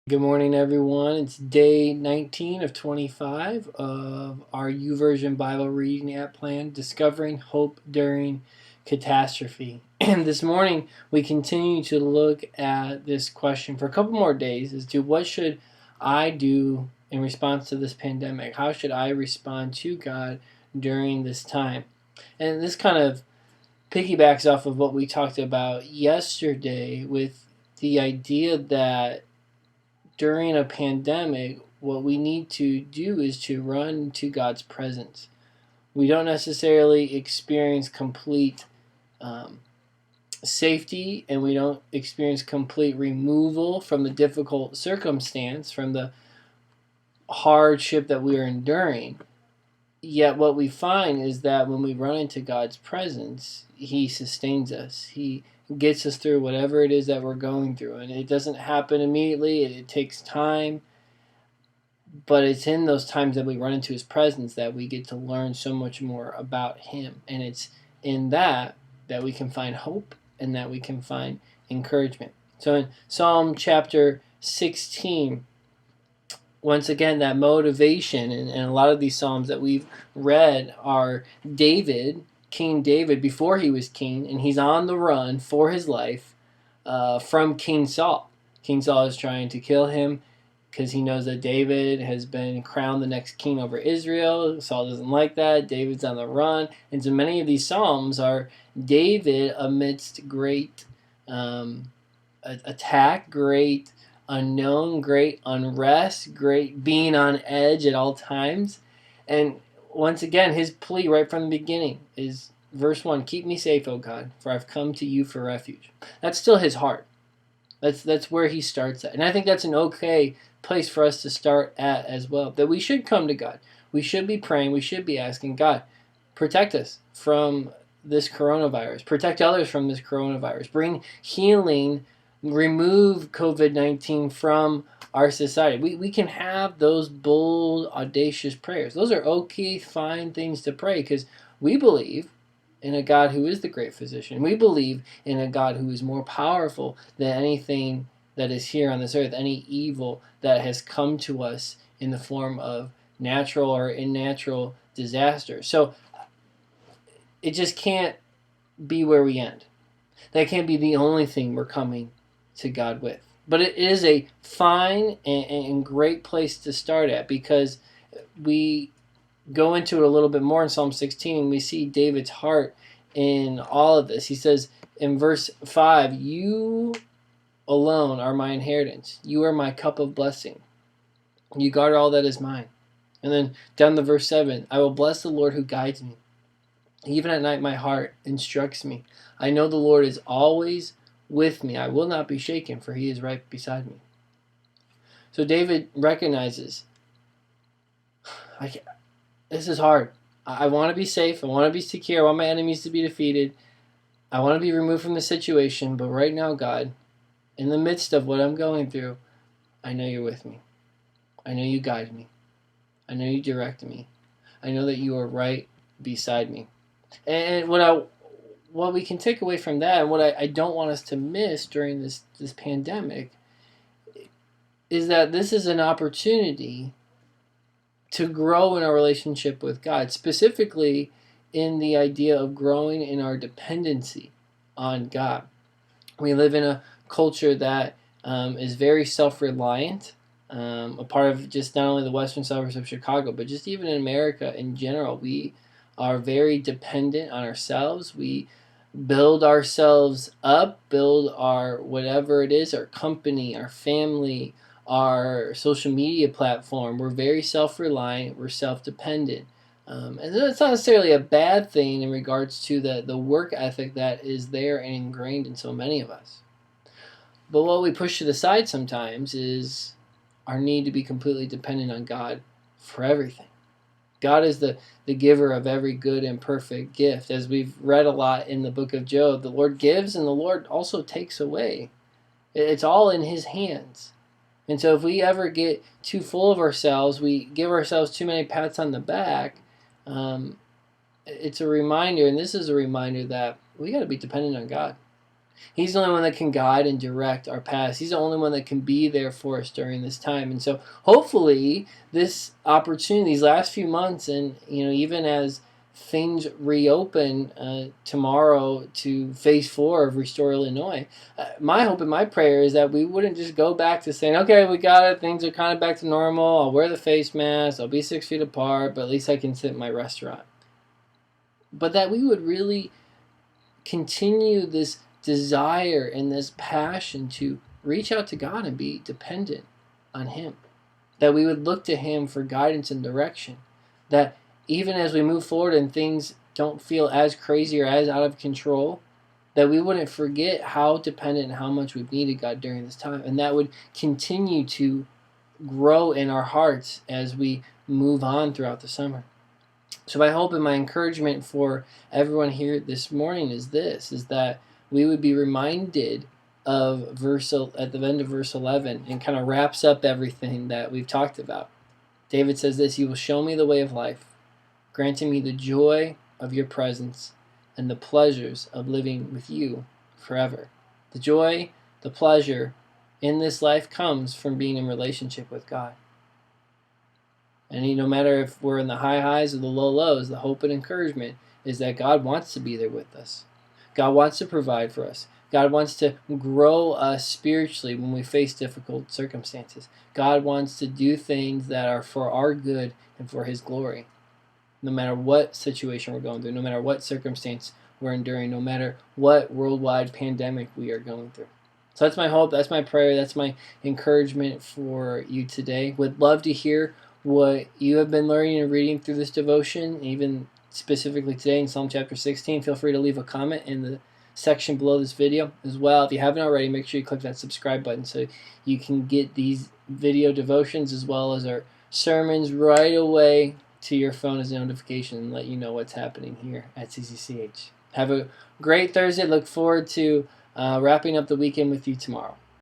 Good morning, everyone. It's day 19 of 25 of our YouVersion Bible reading app plan, Discovering Hope During Catastrophe. And this morning, we continue to look at this question for a couple more days as to what should I do in response to this pandemic? How should I respond to God during this time? And this kind of piggybacks off of what we talked about yesterday with the idea that during a pandemic, what we need to do is to run to God's presence. We don't necessarily experience complete um, safety, and we don't experience complete removal from the difficult circumstance, from the hardship that we are enduring. Yet, what we find is that when we run into God's presence, He sustains us. He gets us through whatever it is that we're going through. And it doesn't happen immediately, it takes time. But it's in those times that we run into His presence that we get to learn so much more about Him. And it's in that we can find hope and that we can find encouragement. So in Psalm chapter 16, once again, that motivation, and a lot of these Psalms that we've read are David, King David, before he was king, and he's on the run for his life from King Saul. King Saul is trying to kill him because he knows that David has been crowned the next king over Israel. Saul doesn't like that. David's on the run. And so many of these Psalms are David amidst great attack, great unknown, great unrest, great being on edge at all times. And once again, his plea right from the beginning is verse 1, keep me safe, O God, for I've come to you for refuge. That's still his heart. That's where he starts at. And I think that's an okay place for us to start at as well. That we should come to God. We should be praying. We should be asking God, protect us from this coronavirus. Protect others from this coronavirus. Bring healing. Remove COVID-19 from our society. We can have those bold, audacious prayers. Those are okay, fine things to pray because we believe in a God who is the great physician. We believe in a God who is more powerful than anything that is here on this earth, any evil that has come to us in the form of natural or unnatural disaster. So it just can't be where we end. That can't be the only thing we're coming to God with. But it is a fine and great place to start at because we go into it a little bit more in Psalm 16 and we see David's heart in all of this. He says in verse 5, you alone are my inheritance. You are my cup of blessing. You guard all that is mine. And then down to verse 7, I will bless the Lord who guides me. Even at night my heart instructs me. I know the Lord is always with me. I will not be shaken, for he is right beside me. So David recognizes, this is hard. I want to be safe. I want to be secure. I want my enemies to be defeated. I want to be removed from the situation. But right now, God, in the midst of what I'm going through, I know you're with me. I know you guide me. I know you direct me. I know that you are right beside me. And what we can take away from that, and what I don't want us to miss during this pandemic, is that this is an opportunity to grow in our relationship with God, specifically in the idea of growing in our dependency on God. We live in a culture that is very self-reliant, a part of just not only the western suburbs of Chicago, but just even in America in general. We are very dependent on ourselves. We build ourselves up, build our whatever it is, our company, our family, our social media platform. We're very self-reliant. We're self-dependent. And that's not necessarily a bad thing in regards to the work ethic that is there and ingrained in so many of us. But what we push to the side sometimes is our need to be completely dependent on God for everything. God is the giver of every good and perfect gift. As we've read a lot in the book of Job, the Lord gives and the Lord also takes away. It's all in His hands. And so if we ever get too full of ourselves, we give ourselves too many pats on the back, it's a reminder, and this is a reminder, that we got to be dependent on God. He's the only one that can guide and direct our paths. He's the only one that can be there for us during this time. And so hopefully this opportunity, these last few months, and even as things reopen tomorrow to phase 4 of Restore Illinois, my hope and my prayer is that we wouldn't just go back to saying, okay, we got it, things are kind of back to normal, I'll wear the face mask, I'll be 6 feet apart, but at least I can sit in my restaurant. But that we would really continue this desire and this passion to reach out to God and be dependent on Him. That we would look to Him for guidance and direction. That even as we move forward and things don't feel as crazy or as out of control, that we wouldn't forget how dependent and how much we've needed God during this time. And that would continue to grow in our hearts as we move on throughout the summer. So my hope and my encouragement for everyone here this morning is that we would be reminded of at the end of verse 11, and kind of wraps up everything that we've talked about. David says this: "You will show me the way of life, granting me the joy of your presence and the pleasures of living with you forever." The joy, the pleasure in this life comes from being in relationship with God. And no matter if we're in the high highs or the low lows, the hope and encouragement is that God wants to be there with us. God wants to provide for us. God wants to grow us spiritually when we face difficult circumstances. God wants to do things that are for our good and for His glory. No matter what situation we're going through, no matter what circumstance we're enduring, no matter what worldwide pandemic we are going through. So that's my hope, that's my prayer, that's my encouragement for you today. Would love to hear what you have been learning and reading through this devotion, even specifically today in Psalm chapter 16. Feel free to leave a comment in the section below this video as well. If you haven't already, make sure you click that subscribe button so you can get these video devotions as well as our sermons right away to your phone as a notification and let you know what's happening here at CCCH. Have a great Thursday. Look forward to wrapping up the weekend with you tomorrow.